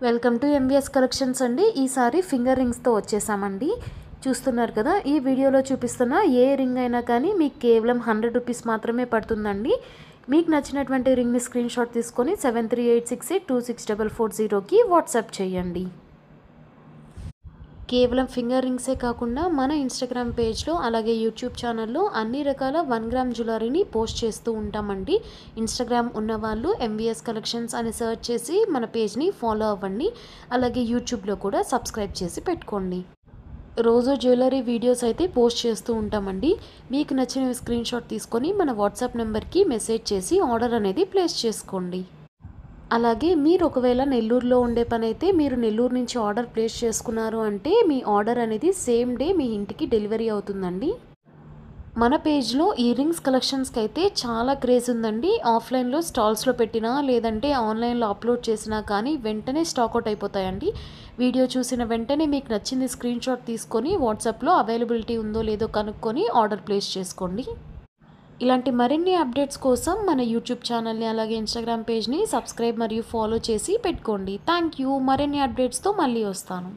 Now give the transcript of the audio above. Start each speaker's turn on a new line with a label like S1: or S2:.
S1: Welcome to MVS collections అండి. ఈసారి finger రింగ్స్తో వచ్చేసామండి. చూస్తున్నారు కదా, ఈ వీడియోలో చూపిస్తున్న ఏ రింగ్ అయినా కానీ మీకు కేవలం 100 రూపీస్ మాత్రమే పడుతుందండి. మీకు నచ్చినటువంటి రింగ్ని స్క్రీన్ షాట్ తీసుకొని 7386826440కి వాట్సాప్ చేయండి. కేవలం ఫింగర్ రింగ్సే కాకుండా మన ఇన్స్టాగ్రామ్ పేజ్లో అలాగే యూట్యూబ్ ఛానల్లో అన్ని రకాల 1 గ్రామ్ జ్యువెలరీని పోస్ట్ చేస్తూ ఉంటామండి. ఇన్స్టాగ్రామ్ ఉన్నవాళ్ళు ఎంవిఎస్ కలెక్షన్స్ అని సెర్చ్ చేసి మన పేజ్ని ఫాలో అవ్వండి. అలాగే యూట్యూబ్లో కూడా సబ్స్క్రైబ్ చేసి పెట్టుకోండి. రోజు జ్యువెలరీ వీడియోస్ అయితే పోస్ట్ చేస్తూ ఉంటామండి. మీకు నచ్చిన స్క్రీన్ షాట్ తీసుకొని మన వాట్సాప్ నెంబర్కి మెసేజ్ చేసి ఆర్డర్ అనేది ప్లేస్ చేసుకోండి. అలాగే మీరు ఒకవేళ నెల్లూరులో ఉండే పని అయితే మీరు నెల్లూరు నుంచి ఆర్డర్ ప్లేస్ చేసుకున్నారు అంటే మీ ఆర్డర్ అనేది సేమ్ డే మీ ఇంటికి డెలివరీ అవుతుందండి. మన పేజ్లో ఈ రింగ్స్ కలెక్షన్స్కి అయితే చాలా క్రేజ్ ఉందండి. ఆఫ్లైన్లో స్టాల్స్లో పెట్టినా లేదంటే ఆన్లైన్లో అప్లోడ్ చేసినా కానీ వెంటనే స్టాక్అవుట్ అయిపోతాయండి. వీడియో చూసిన వెంటనే మీకు నచ్చింది స్క్రీన్ షాట్ తీసుకొని వాట్సాప్లో అవైలబిలిటీ ఉందో లేదో కనుక్కొని ఆర్డర్ ప్లేస్ చేసుకోండి. ఇలాంటి మరిన్ని అప్డేట్స్ కోసం మన యూట్యూబ్ ఛానల్ని అలాగే ఇన్స్టాగ్రామ్ పేజ్ని సబ్స్క్రైబ్ మరియు ఫాలో చేసి పెట్టుకోండి. Thank you. మరిన్ని అప్డేట్స్తో మళ్ళీ వస్తాను.